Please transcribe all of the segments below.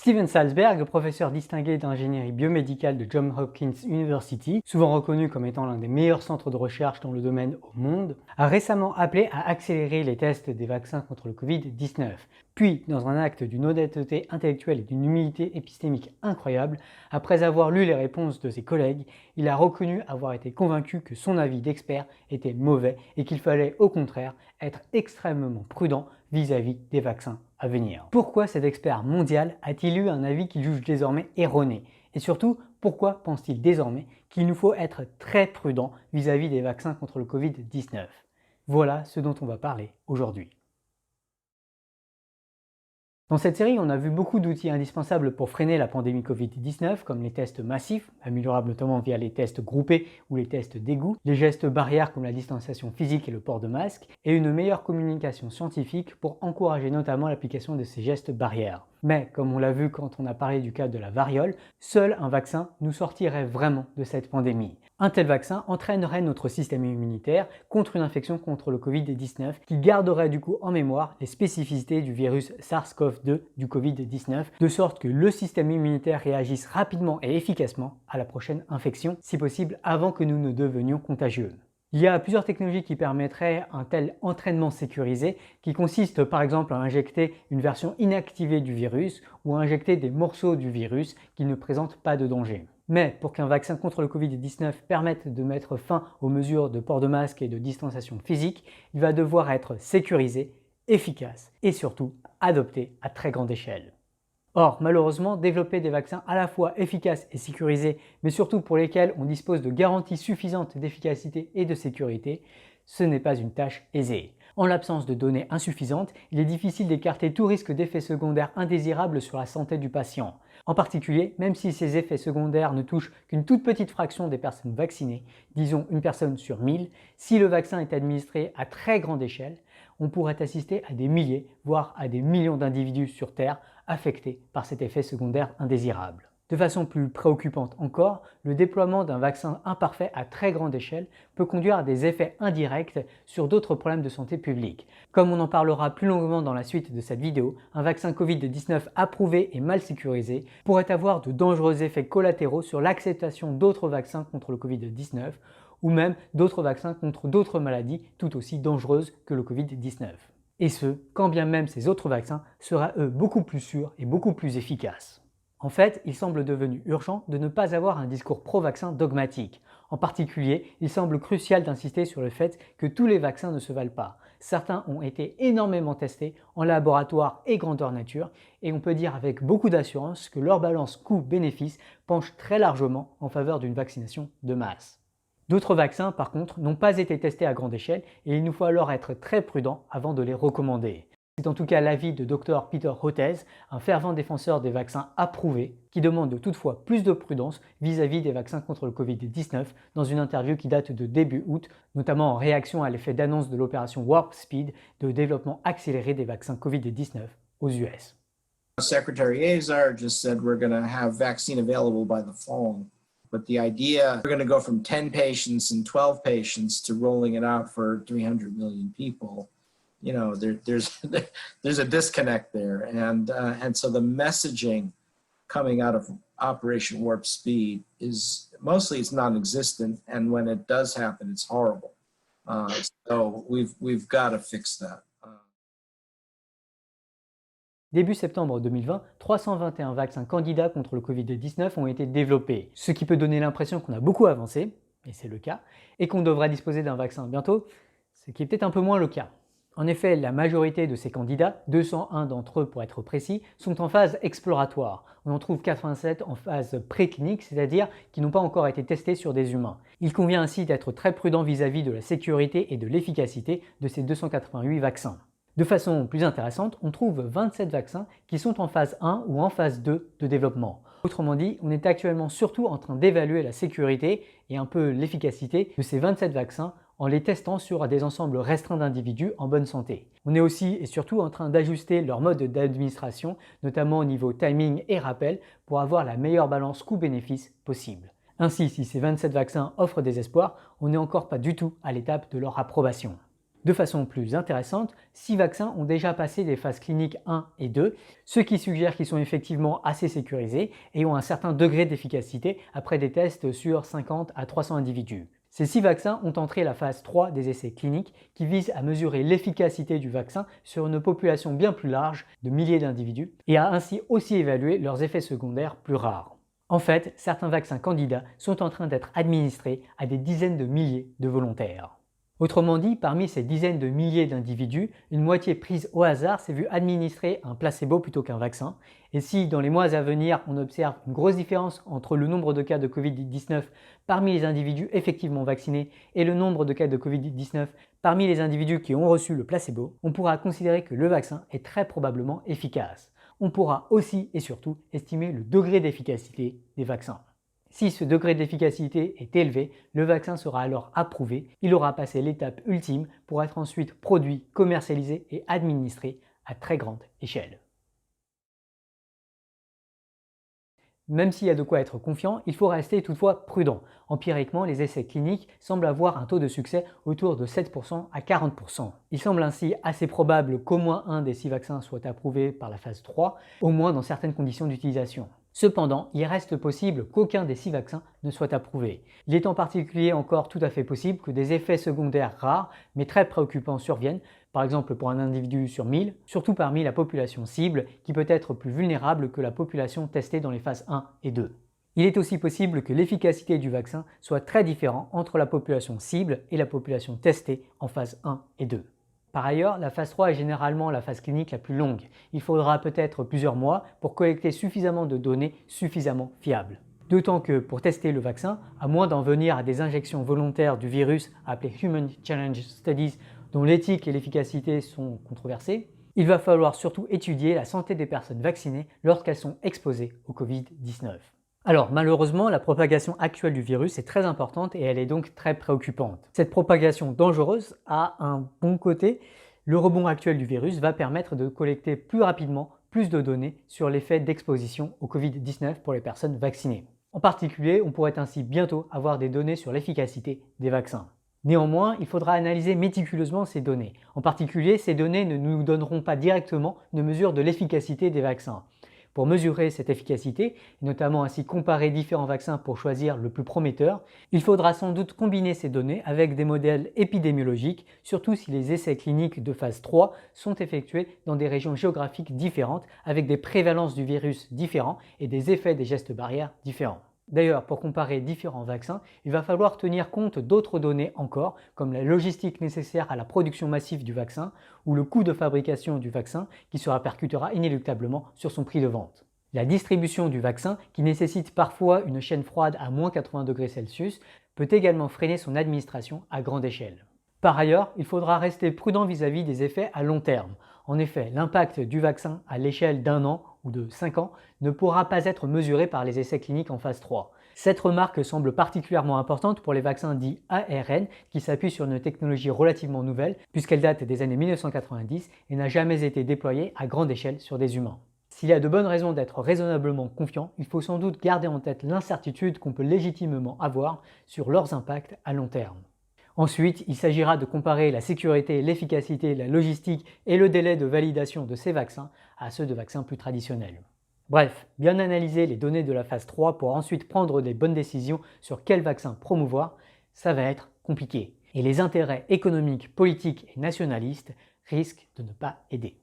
Steven Salzberg, professeur distingué d'ingénierie biomédicale de Johns Hopkins University, souvent reconnu comme étant l'un des meilleurs centres de recherche dans le domaine au monde, a récemment appelé à accélérer les tests des vaccins contre le Covid-19. Puis, dans un acte d'une honnêteté intellectuelle et d'une humilité épistémique incroyable, après avoir lu les réponses de ses collègues, il a reconnu avoir été convaincu que son avis d'expert était mauvais et qu'il fallait au contraire être extrêmement prudent vis-à-vis des vaccins à venir. Pourquoi cet expert mondial a-t-il eu un avis qu'il juge désormais erroné? Et surtout, pourquoi pense-t-il désormais qu'il nous faut être très prudent vis-à-vis des vaccins contre le Covid-19? Voilà ce dont on va parler aujourd'hui. Dans cette série, on a vu beaucoup d'outils indispensables pour freiner la pandémie Covid-19, comme les tests massifs, améliorables notamment via les tests groupés ou les tests d'égout, les gestes barrières comme la distanciation physique et le port de masque, et une meilleure communication scientifique pour encourager notamment l'application de ces gestes barrières. Mais, comme on l'a vu quand on a parlé du cas de la variole, seul un vaccin nous sortirait vraiment de cette pandémie. Un tel vaccin entraînerait notre système immunitaire contre une infection contre le Covid-19 qui garderait du coup en mémoire les spécificités du virus SARS-CoV-2 du Covid-19, de sorte que le système immunitaire réagisse rapidement et efficacement à la prochaine infection, si possible avant que nous ne devenions contagieux. Il y a plusieurs technologies qui permettraient un tel entraînement sécurisé qui consiste par exemple à injecter une version inactivée du virus ou à injecter des morceaux du virus qui ne présentent pas de danger. Mais pour qu'un vaccin contre le Covid-19 permette de mettre fin aux mesures de port de masque et de distanciation physique, il va devoir être sécurisé, efficace et surtout adopté à très grande échelle. Or, malheureusement, développer des vaccins à la fois efficaces et sécurisés, mais surtout pour lesquels on dispose de garanties suffisantes d'efficacité et de sécurité, ce n'est pas une tâche aisée. En l'absence de données insuffisantes, il est difficile d'écarter tout risque d'effets secondaires indésirables sur la santé du patient. En particulier, même si ces effets secondaires ne touchent qu'une toute petite fraction des personnes vaccinées, disons une personne sur 1000, si le vaccin est administré à très grande échelle, on pourrait assister à des milliers, voire à des millions d'individus sur Terre affectés par cet effet secondaire indésirable. De façon plus préoccupante encore, le déploiement d'un vaccin imparfait à très grande échelle peut conduire à des effets indirects sur d'autres problèmes de santé publique. Comme on en parlera plus longuement dans la suite de cette vidéo, un vaccin Covid-19 approuvé et mal sécurisé pourrait avoir de dangereux effets collatéraux sur l'acceptation d'autres vaccins contre le Covid-19 ou même d'autres vaccins contre d'autres maladies tout aussi dangereuses que le Covid-19. Et ce, quand bien même ces autres vaccins seraient eux beaucoup plus sûrs et beaucoup plus efficaces. En fait, il semble devenu urgent de ne pas avoir un discours pro-vaccin dogmatique. En particulier, il semble crucial d'insister sur le fait que tous les vaccins ne se valent pas. Certains ont été énormément testés en laboratoire et grandeur nature, et on peut dire avec beaucoup d'assurance que leur balance coût-bénéfice penche très largement en faveur d'une vaccination de masse. D'autres vaccins, par contre, n'ont pas été testés à grande échelle et il nous faut alors être très prudent avant de les recommander. C'est en tout cas l'avis de Dr Peter Hotez, un fervent défenseur des vaccins approuvés, qui demande toutefois plus de prudence vis-à-vis des vaccins contre le Covid-19 dans une interview qui date de début août, notamment en réaction à l'effet d'annonce de l'opération Warp Speed de développement accéléré des vaccins Covid-19 aux US. Secretary Azar just said we're going to have vaccine available by the fall. But the idea, we're going to go from 10 patients and 12 patients to rolling it out for 300 million people. You know, there's a disconnect there, and so the messaging coming out of Operation Warp Speed is mostly it's non-existent, and when it does happen, it's horrible. So we've got to fix that. Début septembre 2020, 321 vaccins candidats contre le Covid-19 ont été développés, ce qui peut donner l'impression qu'on a beaucoup avancé, et c'est le cas, et qu'on devrait disposer d'un vaccin bientôt, ce qui est peut-être un peu moins le cas. En effet, la majorité de ces candidats, 201 d'entre eux pour être précis, sont en phase exploratoire. On en trouve 87 en phase préclinique, c'est-à-dire qui n'ont pas encore été testés sur des humains. Il convient ainsi d'être très prudent vis-à-vis de la sécurité et de l'efficacité de ces 288 vaccins. De façon plus intéressante, on trouve 27 vaccins qui sont en phase 1 ou en phase 2 de développement. Autrement dit, on est actuellement surtout en train d'évaluer la sécurité et un peu l'efficacité de ces 27 vaccins en les testant sur des ensembles restreints d'individus en bonne santé. On est aussi et surtout en train d'ajuster leur mode d'administration, notamment au niveau timing et rappel, pour avoir la meilleure balance coût-bénéfice possible. Ainsi, si ces 27 vaccins offrent des espoirs, on n'est encore pas du tout à l'étape de leur approbation. De façon plus intéressante, 6 vaccins ont déjà passé des phases cliniques 1 et 2, ce qui suggère qu'ils sont effectivement assez sécurisés et ont un certain degré d'efficacité après des tests sur 50 à 300 individus. Ces 6 vaccins ont entré la phase 3 des essais cliniques qui visent à mesurer l'efficacité du vaccin sur une population bien plus large de milliers d'individus et à ainsi aussi évaluer leurs effets secondaires plus rares. En fait, certains vaccins candidats sont en train d'être administrés à des dizaines de milliers de volontaires. Autrement dit, parmi ces dizaines de milliers d'individus, une moitié prise au hasard s'est vue administrer un placebo plutôt qu'un vaccin. Et si dans les mois à venir, on observe une grosse différence entre le nombre de cas de Covid-19 parmi les individus effectivement vaccinés et le nombre de cas de Covid-19 parmi les individus qui ont reçu le placebo, on pourra considérer que le vaccin est très probablement efficace. On pourra aussi et surtout estimer le degré d'efficacité des vaccins. Si ce degré d'efficacité est élevé, le vaccin sera alors approuvé, il aura passé l'étape ultime pour être ensuite produit, commercialisé et administré à très grande échelle. Même s'il y a de quoi être confiant, il faut rester toutefois prudent. Empiriquement, les essais cliniques semblent avoir un taux de succès autour de 7% à 40%. Il semble ainsi assez probable qu'au moins un des 6 vaccins soit approuvé par la phase 3, au moins dans certaines conditions d'utilisation. Cependant, il reste possible qu'aucun des 6 vaccins ne soit approuvé. Il est en particulier encore tout à fait possible que des effets secondaires rares mais très préoccupants surviennent, par exemple pour un individu sur 1000, surtout parmi la population cible qui peut être plus vulnérable que la population testée dans les phases 1 et 2. Il est aussi possible que l'efficacité du vaccin soit très différente entre la population cible et la population testée en phase 1 et 2. Par ailleurs, la phase 3 est généralement la phase clinique la plus longue. Il faudra peut-être plusieurs mois pour collecter suffisamment de données suffisamment fiables. D'autant que pour tester le vaccin, à moins d'en venir à des injections volontaires du virus appelées Human Challenge Studies dont l'éthique et l'efficacité sont controversées, il va falloir surtout étudier la santé des personnes vaccinées lorsqu'elles sont exposées au Covid-19. Alors malheureusement, la propagation actuelle du virus est très importante et elle est donc très préoccupante. Cette propagation dangereuse a un bon côté. Le rebond actuel du virus va permettre de collecter plus rapidement plus de données sur l'effet d'exposition au Covid-19 pour les personnes vaccinées. En particulier, on pourrait ainsi bientôt avoir des données sur l'efficacité des vaccins. Néanmoins, il faudra analyser méticuleusement ces données. En particulier, ces données ne nous donneront pas directement une mesure de l'efficacité des vaccins. Pour mesurer cette efficacité, et notamment ainsi comparer différents vaccins pour choisir le plus prometteur, il faudra sans doute combiner ces données avec des modèles épidémiologiques, surtout si les essais cliniques de phase 3 sont effectués dans des régions géographiques différentes, avec des prévalences du virus différents et des effets des gestes barrières différents. D'ailleurs, pour comparer différents vaccins, il va falloir tenir compte d'autres données encore, comme la logistique nécessaire à la production massive du vaccin ou le coût de fabrication du vaccin qui se répercutera inéluctablement sur son prix de vente. La distribution du vaccin, qui nécessite parfois une chaîne froide à moins 80 degrés Celsius, peut également freiner son administration à grande échelle. Par ailleurs, il faudra rester prudent vis-à-vis des effets à long terme. En effet, l'impact du vaccin à l'échelle d'1 an ou de 5 ans ne pourra pas être mesuré par les essais cliniques en phase 3. Cette remarque semble particulièrement importante pour les vaccins dits ARN qui s'appuient sur une technologie relativement nouvelle puisqu'elle date des années 1990 et n'a jamais été déployée à grande échelle sur des humains. S'il y a de bonnes raisons d'être raisonnablement confiant, il faut sans doute garder en tête l'incertitude qu'on peut légitimement avoir sur leurs impacts à long terme. Ensuite, il s'agira de comparer la sécurité, l'efficacité, la logistique et le délai de validation de ces vaccins à ceux de vaccins plus traditionnels. Bref, bien analyser les données de la phase 3 pour ensuite prendre des bonnes décisions sur quel vaccin promouvoir, ça va être compliqué. Et les intérêts économiques, politiques et nationalistes risquent de ne pas aider.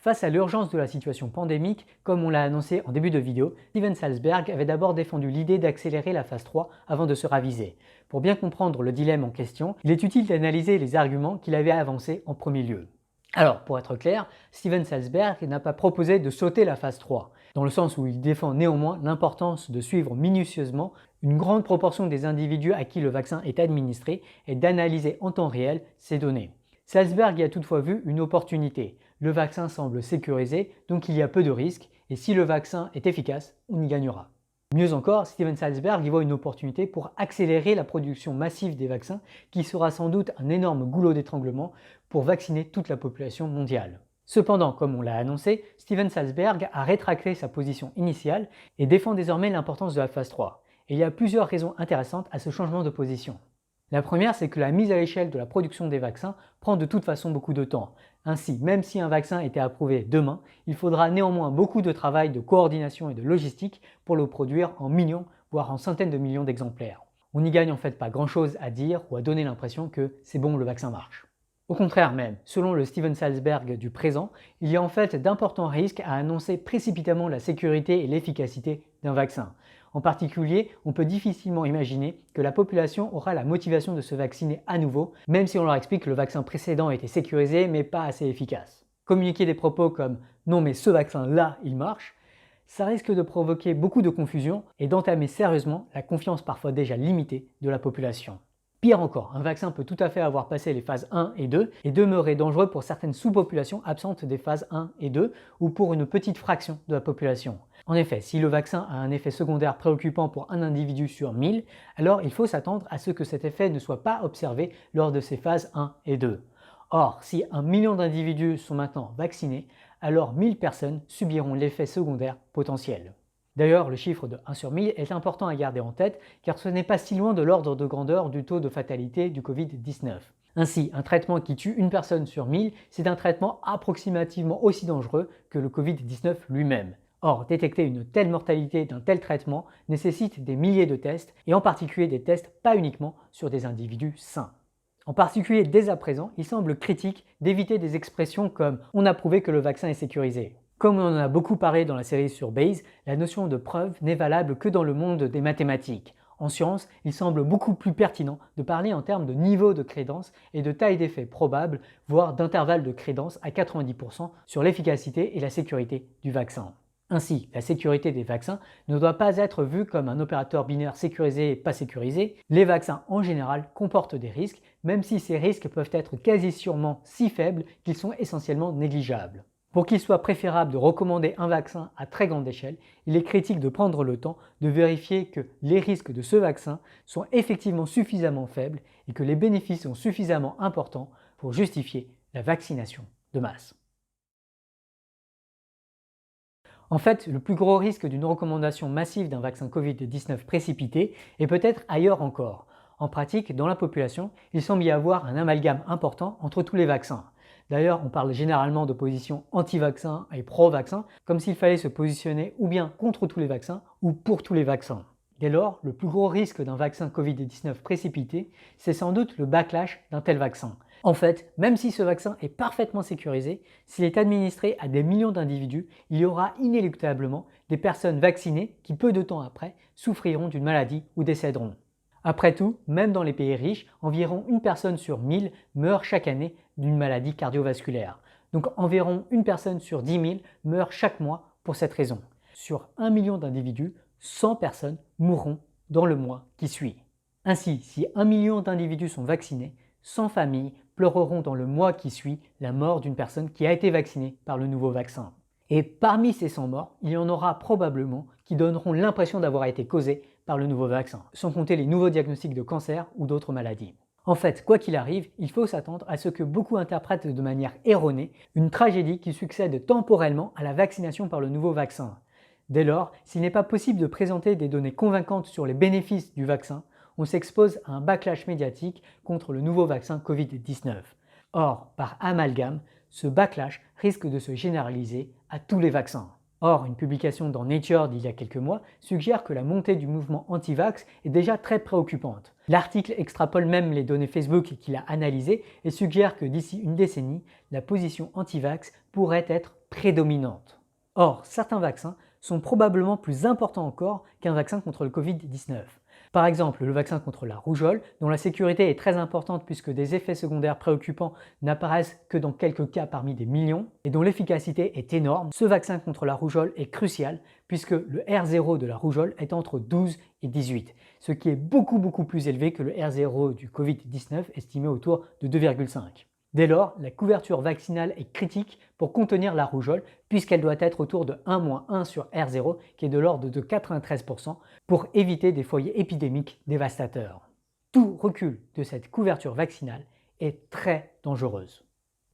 Face à l'urgence de la situation pandémique, comme on l'a annoncé en début de vidéo, Steven Salzberg avait d'abord défendu l'idée d'accélérer la phase 3 avant de se raviser. Pour bien comprendre le dilemme en question, il est utile d'analyser les arguments qu'il avait avancés en premier lieu. Alors, pour être clair, Steven Salzberg n'a pas proposé de sauter la phase 3, dans le sens où il défend néanmoins l'importance de suivre minutieusement une grande proportion des individus à qui le vaccin est administré et d'analyser en temps réel ces données. Salzberg y a toutefois vu une opportunité. Le vaccin semble sécurisé, donc il y a peu de risques, et si le vaccin est efficace, on y gagnera. Mieux encore, Steven Salzberg y voit une opportunité pour accélérer la production massive des vaccins, qui sera sans doute un énorme goulot d'étranglement pour vacciner toute la population mondiale. Cependant, comme on l'a annoncé, Steven Salzberg a rétracté sa position initiale et défend désormais l'importance de la phase 3. Et il y a plusieurs raisons intéressantes à ce changement de position. La première, c'est que la mise à l'échelle de la production des vaccins prend de toute façon beaucoup de temps. Ainsi, même si un vaccin était approuvé demain, il faudra néanmoins beaucoup de travail de coordination et de logistique pour le produire en millions, voire en centaines de millions d'exemplaires. On n'y gagne en fait pas grand-chose à dire ou à donner l'impression que c'est bon, le vaccin marche. Au contraire même, selon le Steven Salzberg du présent, il y a en fait d'importants risques à annoncer précipitamment la sécurité et l'efficacité d'un vaccin. En particulier, on peut difficilement imaginer que la population aura la motivation de se vacciner à nouveau, même si on leur explique que le vaccin précédent était sécurisé mais pas assez efficace. Communiquer des propos comme « non mais ce vaccin-là, il marche », ça risque de provoquer beaucoup de confusion et d'entamer sérieusement la confiance parfois déjà limitée de la population. Pire encore, un vaccin peut tout à fait avoir passé les phases 1 et 2 et demeurer dangereux pour certaines sous-populations absentes des phases 1 et 2 ou pour une petite fraction de la population. En effet, si le vaccin a un effet secondaire préoccupant pour un individu sur 1000, alors il faut s'attendre à ce que cet effet ne soit pas observé lors de ces phases 1 et 2. Or, si 1 million d'individus sont maintenant vaccinés, alors 1000 personnes subiront l'effet secondaire potentiel. D'ailleurs, le chiffre de 1 sur 1000 est important à garder en tête car ce n'est pas si loin de l'ordre de grandeur du taux de fatalité du Covid-19. Ainsi, un traitement qui tue une personne sur 1000, c'est un traitement approximativement aussi dangereux que le Covid-19 lui-même. Or, détecter une telle mortalité d'un tel traitement nécessite des milliers de tests, et en particulier des tests pas uniquement sur des individus sains. En particulier, dès à présent, il semble critique d'éviter des expressions comme « on a prouvé que le vaccin est sécurisé ». Comme on en a beaucoup parlé dans la série sur Bayes, la notion de preuve n'est valable que dans le monde des mathématiques. En science, il semble beaucoup plus pertinent de parler en termes de niveau de crédence et de taille d'effet probable, voire d'intervalle de crédence à 90% sur l'efficacité et la sécurité du vaccin. Ainsi, la sécurité des vaccins ne doit pas être vue comme un opérateur binaire sécurisé et pas sécurisé. Les vaccins en général comportent des risques, même si ces risques peuvent être quasi sûrement si faibles qu'ils sont essentiellement négligeables. Pour qu'il soit préférable de recommander un vaccin à très grande échelle, il est critique de prendre le temps de vérifier que les risques de ce vaccin sont effectivement suffisamment faibles et que les bénéfices sont suffisamment importants pour justifier la vaccination de masse. En fait, le plus gros risque d'une recommandation massive d'un vaccin Covid-19 précipité est peut-être ailleurs encore. En pratique, dans la population, il semble y avoir un amalgame important entre tous les vaccins. D'ailleurs, on parle généralement de position anti-vaccin et pro-vaccin, comme s'il fallait se positionner ou bien contre tous les vaccins ou pour tous les vaccins. Dès lors, le plus gros risque d'un vaccin Covid-19 précipité, c'est sans doute le backlash d'un tel vaccin. En fait, même si ce vaccin est parfaitement sécurisé, s'il est administré à des millions d'individus, il y aura inéluctablement des personnes vaccinées qui, peu de temps après, souffriront d'une maladie ou décéderont. Après tout, même dans les pays riches, environ une personne sur 1000 meurt chaque année d'une maladie cardiovasculaire. Donc environ une personne sur 10 000 meurt chaque mois pour cette raison. Sur 1 million d'individus, 100 personnes mourront dans le mois qui suit. Ainsi, si 1 million d'individus sont vaccinés, 100 familles pleureront dans le mois qui suit la mort d'une personne qui a été vaccinée par le nouveau vaccin. Et parmi ces 100 morts, il y en aura probablement qui donneront l'impression d'avoir été causées par le nouveau vaccin, sans compter les nouveaux diagnostics de cancer ou d'autres maladies. En fait, quoi qu'il arrive, il faut s'attendre à ce que beaucoup interprètent de manière erronée une tragédie qui succède temporellement à la vaccination par le nouveau vaccin. Dès lors, s'il n'est pas possible de présenter des données convaincantes sur les bénéfices du vaccin, on s'expose à un backlash médiatique contre le nouveau vaccin Covid-19. Or, par amalgame, ce backlash risque de se généraliser à tous les vaccins. Or, une publication dans Nature d'il y a quelques mois suggère que la montée du mouvement anti-vax est déjà très préoccupante. L'article extrapole même les données Facebook qu'il a analysées et suggère que d'ici une décennie, la position anti-vax pourrait être prédominante. Or, certains vaccins sont probablement plus importants encore qu'un vaccin contre le Covid-19. Par exemple, le vaccin contre la rougeole, dont la sécurité est très importante puisque des effets secondaires préoccupants n'apparaissent que dans quelques cas parmi des millions, et dont l'efficacité est énorme, ce vaccin contre la rougeole est crucial puisque le R0 de la rougeole est entre 12 et 18, ce qui est beaucoup plus élevé que le R0 du Covid-19 estimé autour de 2,5. Dès lors, la couverture vaccinale est critique pour contenir la rougeole puisqu'elle doit être autour de 1-1 sur R0 qui est de l'ordre de 93% pour éviter des foyers épidémiques dévastateurs. Tout recul de cette couverture vaccinale est très dangereuse.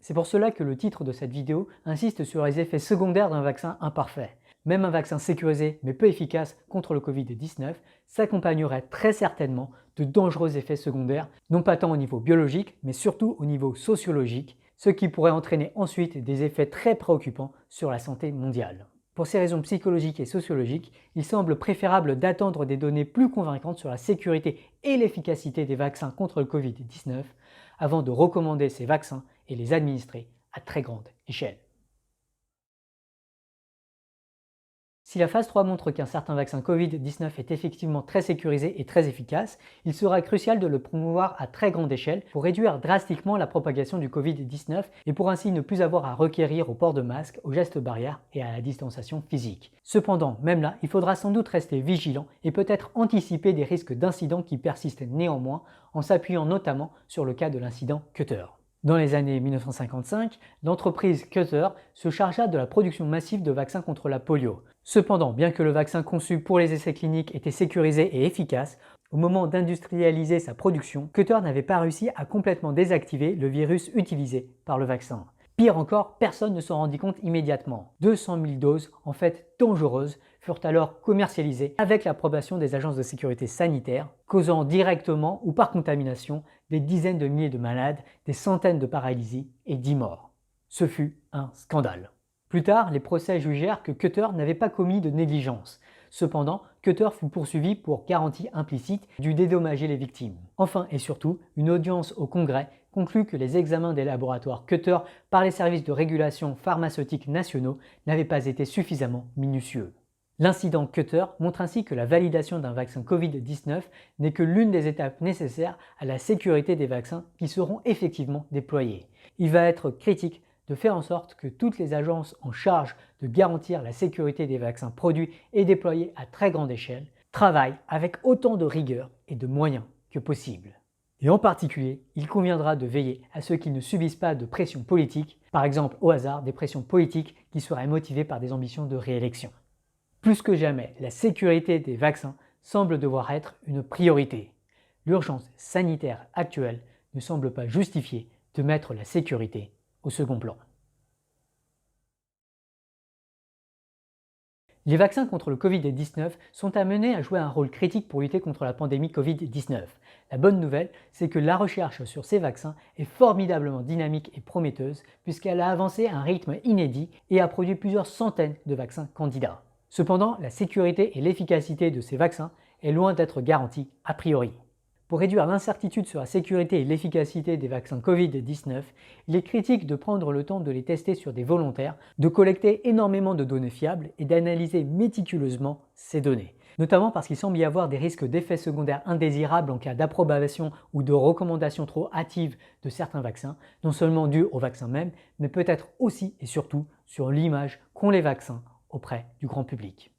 C'est pour cela que le titre de cette vidéo insiste sur les effets secondaires d'un vaccin imparfait. même un vaccin sécurisé mais peu efficace contre le Covid-19 s'accompagnerait très certainement de dangereux effets secondaires, non pas tant au niveau biologique, mais surtout au niveau sociologique, ce qui pourrait entraîner ensuite des effets très préoccupants sur la santé mondiale. Pour ces raisons psychologiques et sociologiques, il semble préférable d'attendre des données plus convaincantes sur la sécurité et l'efficacité des vaccins contre le Covid-19 avant de recommander ces vaccins et les administrer à très grande échelle. Si la phase 3 montre qu'un certain vaccin Covid-19 est effectivement très sécurisé et très efficace, il sera crucial de le promouvoir à très grande échelle pour réduire drastiquement la propagation du Covid-19 et pour ainsi ne plus avoir à requérir au port de masque, aux gestes barrières et à la distanciation physique. Cependant, même là, il faudra sans doute rester vigilant et peut-être anticiper des risques d'incidents qui persistent néanmoins en s'appuyant notamment sur le cas de l'incident Cutter. Dans les années 1955, l'entreprise Cutter se chargea de la production massive de vaccins contre la polio. Cependant, bien que le vaccin conçu pour les essais cliniques était sécurisé et efficace, au moment d'industrialiser sa production, Cutter n'avait pas réussi à complètement désactiver le virus utilisé par le vaccin. Pire encore, personne ne s'en rendit compte immédiatement. 200 000 doses, en fait dangereuses, furent alors commercialisées avec l'approbation des agences de sécurité sanitaire, causant directement ou par contamination des dizaines de milliers de malades, des centaines de paralysies et 10 morts. Ce fut un scandale. Plus tard, les procès jugèrent que Cutter n'avait pas commis de négligence. Cependant, Cutter fut poursuivi pour garantie implicite et dut dédommager les victimes. Enfin et surtout, une audience au Congrès conclut que les examens des laboratoires Cutter par les services de régulation pharmaceutique nationaux n'avaient pas été suffisamment minutieux. L'incident Cutter montre ainsi que la validation d'un vaccin Covid-19 n'est que l'une des étapes nécessaires à la sécurité des vaccins qui seront effectivement déployés. Il va être critique de faire en sorte que toutes les agences en charge de garantir la sécurité des vaccins produits et déployés à très grande échelle travaillent avec autant de rigueur et de moyens que possible. Et en particulier, il conviendra de veiller à ce qu'ils ne subissent pas de pression politique, par exemple au hasard des pressions politiques qui seraient motivées par des ambitions de réélection. Plus que jamais, la sécurité des vaccins semble devoir être une priorité. L'urgence sanitaire actuelle ne semble pas justifier de mettre la sécurité au second plan. Les vaccins contre le Covid-19 sont amenés à jouer un rôle critique pour lutter contre la pandémie Covid-19. La bonne nouvelle, c'est que la recherche sur ces vaccins est formidablement dynamique et prometteuse puisqu'elle a avancé à un rythme inédit et a produit plusieurs centaines de vaccins candidats. Cependant, la sécurité et l'efficacité de ces vaccins est loin d'être garantie a priori. Pour réduire l'incertitude sur la sécurité et l'efficacité des vaccins Covid-19, il est critique de prendre le temps de les tester sur des volontaires, de collecter énormément de données fiables et d'analyser méticuleusement ces données. Notamment parce qu'il semble y avoir des risques d'effets secondaires indésirables en cas d'approbation ou de recommandation trop hâtive de certains vaccins, non seulement dus au vaccin même, mais peut-être aussi et surtout sur l'image qu'ont les vaccins auprès du grand public.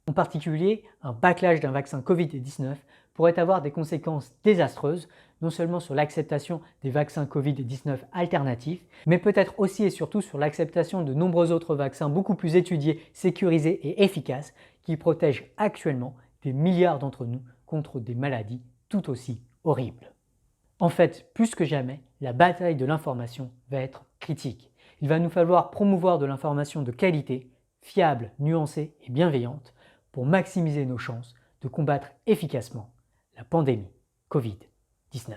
En particulier, un backlash d'un vaccin Covid-19 pourrait avoir des conséquences désastreuses, non seulement sur l'acceptation des vaccins Covid-19 alternatifs, mais peut-être aussi et surtout sur l'acceptation de nombreux autres vaccins beaucoup plus étudiés, sécurisés et efficaces qui protègent actuellement des milliards d'entre nous contre des maladies tout aussi horribles. En fait, plus que jamais, la bataille de l'information va être critique. Il va nous falloir promouvoir de l'information de qualité, fiable, nuancée et bienveillante pour maximiser nos chances de combattre efficacement la pandémie Covid-19.